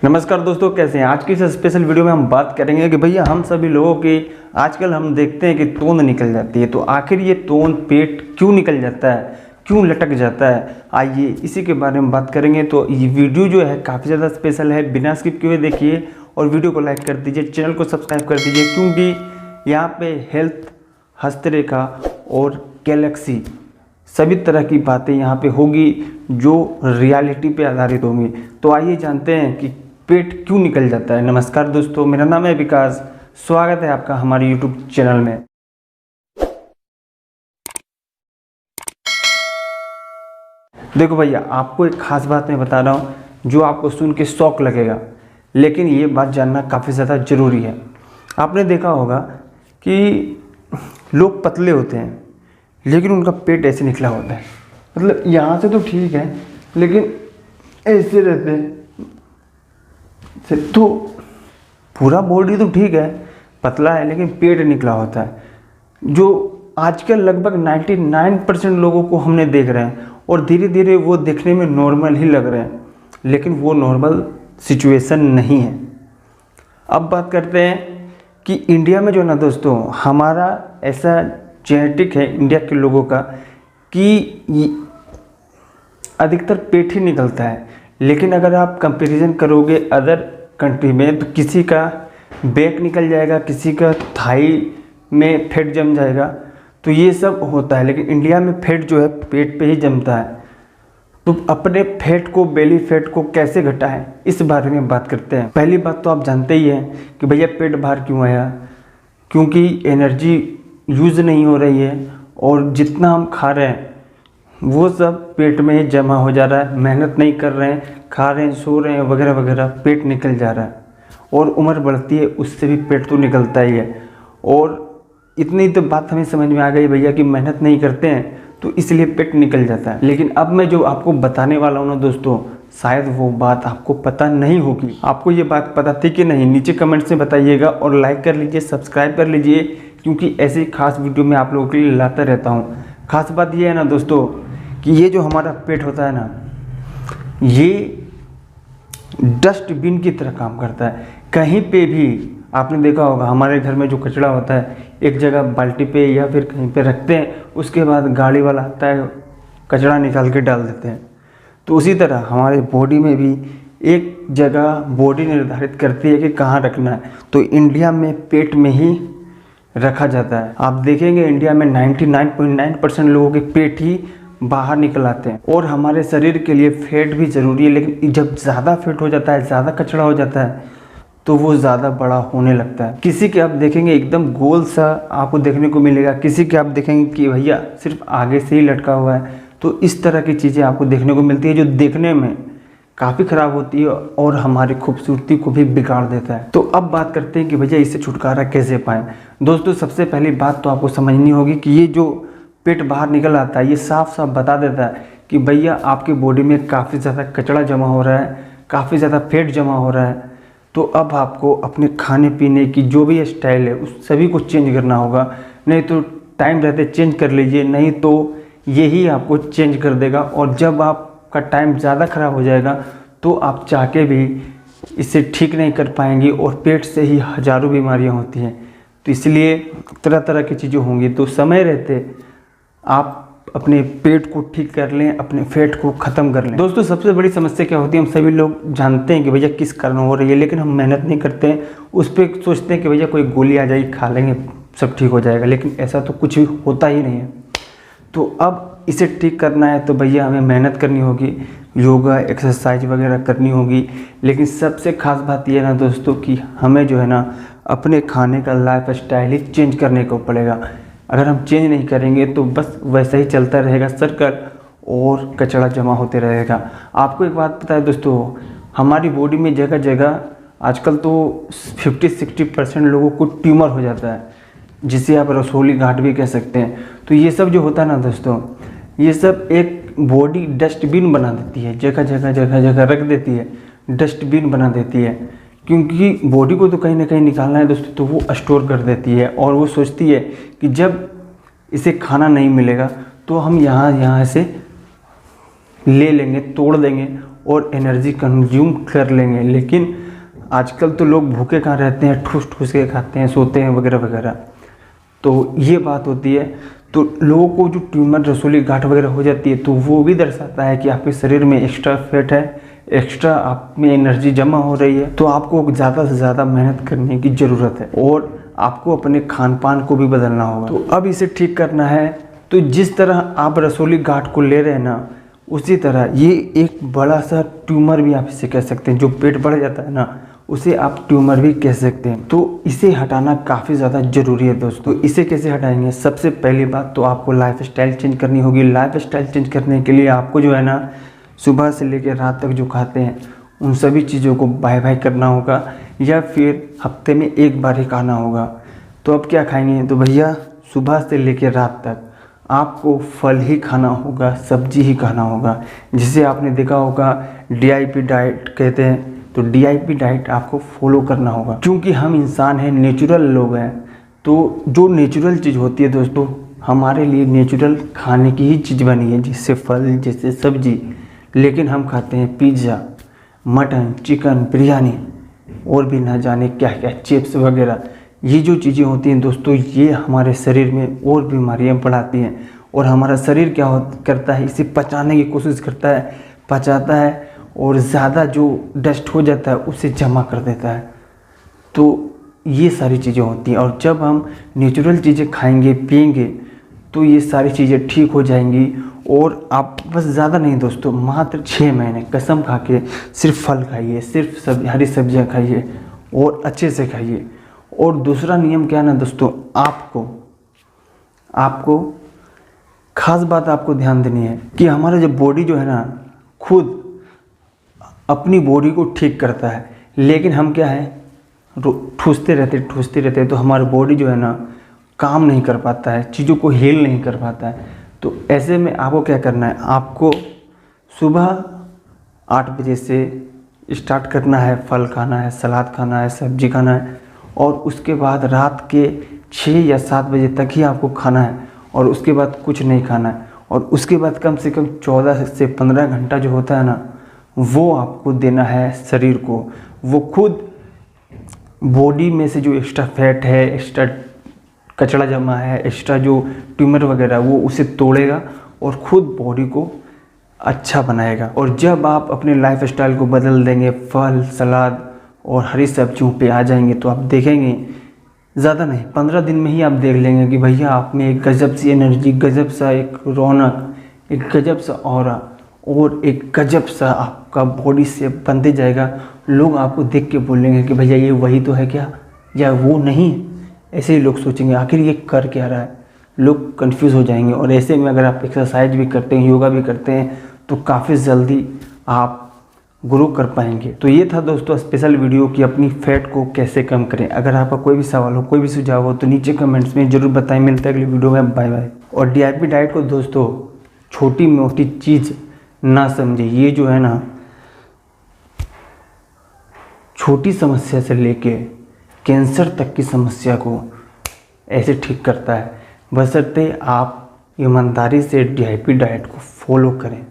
नमस्कार दोस्तों, कैसे हैं। आज की इस स्पेशल वीडियो में हम बात करेंगे कि भैया हम सभी लोगों की आजकल हम देखते हैं कि तोंद निकल जाती है। तो आखिर ये तोंद पेट क्यों निकल जाता है, क्यों लटक जाता है, आइए इसी के बारे में बात करेंगे। तो ये वीडियो जो है काफ़ी ज़्यादा स्पेशल है, बिना स्किप किए देखिए और वीडियो को लाइक कर दीजिए, चैनल को सब्सक्राइब कर दीजिए, क्योंकि यहाँ पे हेल्थ, हस्तरेखा और गैलेक्सी सभी तरह की बातें यहाँ पे होगी जो रियलिटी पे आधारित होंगी। तो आइए जानते हैं कि पेट क्यों निकल जाता है। नमस्कार दोस्तों, मेरा नाम है विकास, स्वागत है आपका हमारे यूट्यूब चैनल में। देखो भैया, आपको एक खास बात मैं बता रहा हूँ जो आपको सुन के शौक लगेगा, लेकिन ये बात जानना काफ़ी ज़्यादा ज़रूरी है। आपने देखा होगा कि लोग पतले होते हैं लेकिन उनका पेट ऐसे निकला होता है, मतलब यहाँ से तो ठीक है लेकिन ऐसे रहते हैं। तो पूरा बॉडी तो ठीक है, पतला है, लेकिन पेट निकला होता है, जो आजकल लगभग 99% लोगों को हमने देख रहे हैं। और धीरे धीरे वो देखने में नॉर्मल ही लग रहे हैं, लेकिन वो नॉर्मल सिचुएशन नहीं है। अब बात करते हैं कि इंडिया में जो ना दोस्तों, हमारा ऐसा जेनेटिक है इंडिया के लोगों का कि अधिकतर पेट ही निकलता है। लेकिन अगर आप कंपैरिजन करोगे अदर कंट्री में, तो किसी का बैक निकल जाएगा, किसी का थाई में फैट जम जाएगा, तो ये सब होता है। लेकिन इंडिया में फैट जो है पेट पे ही जमता है। तो अपने फैट को, बेली फैट को कैसे घटाएं, इस बारे में बात करते हैं। पहली बात तो आप जानते ही हैं कि भैया पेट बाहर क्यों आया, क्योंकि एनर्जी यूज़ नहीं हो रही है और जितना हम खा रहे हैं वो सब पेट में ही जमा हो जा रहा है। मेहनत नहीं कर रहे हैं, खा रहे हैं, सो रहे हैं वगैरह वगैरह, पेट निकल जा रहा है। और उम्र बढ़ती है उससे भी पेट तो निकलता ही है। और इतनी तो बात हमें समझ में आ गई भैया कि मेहनत नहीं करते हैं तो इसलिए पेट निकल जाता है। लेकिन अब मैं जो आपको बताने वाला हूँ ना दोस्तों, शायद वो बात आपको पता नहीं होगी। आपको ये बात पता थी कि नहीं, नीचे कमेंट से बताइएगा और लाइक कर लीजिए, सब्सक्राइब कर लीजिए, क्योंकि ऐसी खास वीडियो मैं आप लोगों के लिए लाता रहता हूँ। खास बात ये है ना दोस्तों कि ये जो हमारा पेट होता है ना, ये डस्टबिन की तरह काम करता है। कहीं पे भी आपने देखा होगा, हमारे घर में जो कचरा होता है एक जगह बाल्टी पे या फिर कहीं पे रखते हैं, उसके बाद गाड़ी वाला आता है, कचरा निकाल के डाल देते हैं। तो उसी तरह हमारे बॉडी में भी एक जगह बॉडी निर्धारित करती है कि कहाँ रखना है। तो इंडिया में पेट में ही रखा जाता है। आप देखेंगे इंडिया में 99.9% लोगों के पेट ही बाहर निकल आते हैं। और हमारे शरीर के लिए फैट भी ज़रूरी है, लेकिन जब ज़्यादा फैट हो जाता है, ज़्यादा कचरा हो जाता है, तो वो ज़्यादा बड़ा होने लगता है। किसी के आप देखेंगे एकदम गोल सा आपको देखने को मिलेगा, किसी के आप देखेंगे कि भैया सिर्फ आगे से ही लटका हुआ है। तो इस तरह की चीज़ें आपको देखने को मिलती है जो देखने में काफ़ी ख़राब होती है और हमारी खूबसूरती को भी बिगाड़ देता है। तो अब बात करते हैं कि भैया इससे छुटकारा कैसे पाएँ। दोस्तों, सबसे पहली बात तो आपको समझनी होगी कि ये जो पेट बाहर निकल आता है, ये साफ साफ बता देता है कि भैया आपके बॉडी में काफ़ी ज़्यादा कचरा जमा हो रहा है, काफ़ी ज़्यादा फैट जमा हो रहा है। तो अब आपको अपने खाने पीने की जो भी स्टाइल है उस सभी को चेंज करना होगा। नहीं तो टाइम रहते चेंज कर लीजिए, नहीं तो यही आपको चेंज कर देगा। और जब आपका टाइम ज़्यादा ख़राब हो जाएगा तो आप चाह के भी इसे ठीक नहीं कर पाएंगे और पेट से ही हज़ारों बीमारियाँ होती हैं। तो इसलिए तरह तरह की चीज़ें होंगी। तो समय रहते आप अपने पेट को ठीक कर लें, अपने फैट को ख़त्म कर लें। दोस्तों, सबसे बड़ी समस्या क्या होती है, हम सभी लोग जानते हैं कि भैया किस कारण हो रही है, लेकिन हम मेहनत नहीं करते हैं। उस पर सोचते हैं कि भैया कोई गोली आ जाएगी, खा लेंगे, सब ठीक हो जाएगा, लेकिन ऐसा तो कुछ भी होता ही नहीं है। तो अब इसे ठीक करना है तो भैया हमें मेहनत करनी होगी, योगा, एक्सरसाइज वगैरह करनी होगी। लेकिन सबसे ख़ास बात यह है ना दोस्तों कि हमें जो है ना अपने खाने का लाइफ स्टाइल ही चेंज करने को पड़ेगा। अगर हम चेंज नहीं करेंगे तो बस वैसा ही चलता रहेगा सर्कल और कचरा जमा होते रहेगा। आपको एक बात पता है दोस्तों, हमारी बॉडी में जगह जगह आजकल तो 50-60% लोगों को ट्यूमर हो जाता है, जिसे आप रसोली गांठ भी कह सकते हैं। तो ये सब जो होता है ना दोस्तों, ये सब एक बॉडी डस्टबिन बना देती है, जगह जगह रख देती है, डस्टबिन बना देती है। क्योंकि बॉडी को तो कहीं ना कहीं निकालना है दोस्तों, तो वो स्टोर कर देती है और वो सोचती है कि जब इसे खाना नहीं मिलेगा तो हम यहाँ से ले लेंगे, तोड़ देंगे और एनर्जी कंज्यूम कर लेंगे। लेकिन आजकल तो लोग भूखे कहाँ रहते हैं, ठूस ठूस के खाते हैं, सोते हैं वगैरह वगैरह। तो ये बात होती है। तो लोगों को जो ट्यूमर, रसोली गांठ वगैरह हो जाती है, तो वो भी दर्शाता है कि आपके शरीर में एक्स्ट्रा फैट है, एक्स्ट्रा आप में एनर्जी जमा हो रही है। तो आपको ज़्यादा से ज़्यादा मेहनत करने की ज़रूरत है और आपको अपने खान पान को भी बदलना होगा। तो अब इसे ठीक करना है। तो जिस तरह आप रसोली गांठ को ले रहे हैं ना, उसी तरह ये एक बड़ा सा ट्यूमर भी आप इसे कह सकते हैं। जो पेट बढ़ जाता है ना, उसे आप ट्यूमर भी कह सकते हैं। तो इसे हटाना काफ़ी ज़्यादा ज़रूरी है दोस्तों। इसे कैसे हटाएंगे? सबसे पहली बात तो आपको लाइफ स्टाइल चेंज करनी होगी। लाइफ स्टाइल चेंज करने के लिए आपको जो है ना, सुबह से लेकर रात तक जो खाते हैं उन सभी चीज़ों को बाय बाय करना होगा, या फिर हफ्ते में एक बार ही खाना होगा। तो अब क्या खाएंगे? तो भैया सुबह से लेकर रात तक आपको फल ही खाना होगा, सब्जी ही खाना होगा। जिसे आपने देखा होगा DIP डाइट कहते हैं। तो DIP डाइट आपको फॉलो करना होगा, क्योंकि हम इंसान हैं, नेचुरल लोग हैं। तो जो नेचुरल चीज़ होती है दोस्तों, हमारे लिए नेचुरल खाने की ही चीज़ बनी है, जैसे फल, जैसे सब्जी। लेकिन हम खाते हैं पिज़्ज़ा, मटन, चिकन, बिरयानी और भी ना जाने क्या क्या, चिप्स वगैरह। ये जो चीज़ें होती हैं दोस्तों, ये हमारे शरीर में और बीमारियां बढ़ाती हैं। और हमारा शरीर क्या करता है, इसे पचाने की कोशिश करता है, पचाता है और ज़्यादा जो डस्ट हो जाता है उसे जमा कर देता है। तो ये सारी चीज़ें होती हैं। और जब हम नेचुरल चीज़ें खाएंगे, पिएंगे, तो ये सारी चीज़ें ठीक हो जाएंगी। और आप बस ज़्यादा नहीं दोस्तों, मात्र 6 महीने कसम खा के सिर्फ फल खाइए, सिर्फ हरी सब्जियां खाइए और अच्छे से खाइए। और दूसरा नियम क्या है ना दोस्तों, आपको खास बात आपको ध्यान देनी है कि हमारा जो बॉडी जो है ना, खुद अपनी बॉडी को ठीक करता है। लेकिन हम क्या है, ठूसते रहते, तो हमारा बॉडी जो है ना काम नहीं कर पाता है, चीज़ों को हील नहीं कर पाता है। तो ऐसे में आपको क्या करना है, आपको सुबह 8 बजे से स्टार्ट करना है। फल खाना है, सलाद खाना है, सब्जी खाना है। और उसके बाद रात के 6 या 7 बजे तक ही आपको खाना है। और उसके बाद कुछ नहीं खाना है। और उसके बाद कम से कम 14 से 15 घंटा जो होता है ना, वो आपको देना है शरीर को। वो खुद बॉडी में से जो एक्स्ट्रा फैट है, एक्स्ट्रा कचरा जमा है, एक्स्ट्रा जो ट्यूमर वगैरह, वो उसे तोड़ेगा और खुद बॉडी को अच्छा बनाएगा। और जब आप अपने लाइफ स्टाइल को बदल देंगे, फल, सलाद और हरी सब्जियों पे आ जाएंगे, तो आप देखेंगे ज़्यादा नहीं, 15 दिन में ही आप देख लेंगे कि भैया आप में एक गजब सी एनर्जी, गजब सा एक रौनक, एक गजब सा ऑरा और एक गजब सा आपका बॉडी से बनते जाएगा। लोग आपको देख के बोलेंगे कि भैया ये वही तो है क्या, या वो नहीं। ऐसे ही लोग सोचेंगे आखिर ये कर क्या रहा है, लोग कंफ्यूज हो जाएंगे। और ऐसे में अगर आप एक्सरसाइज भी करते हैं, योगा भी करते हैं, तो काफ़ी जल्दी आप ग्रो कर पाएंगे। तो ये था दोस्तों स्पेशल वीडियो कि अपनी फैट को कैसे कम करें। अगर आपका कोई भी सवाल हो, कोई भी सुझाव हो, तो नीचे कमेंट्स में ज़रूर बताएं। मिलता है अगली वीडियो में, बाय बाय। और DIP डाइट को दोस्तों छोटी मोटी चीज़ ना समझे। ये जो है ना, छोटी समस्या से लेके कैंसर तक की समस्या को ऐसे ठीक करता है, बशर्ते आप ईमानदारी से DIP डाइट को फॉलो करें।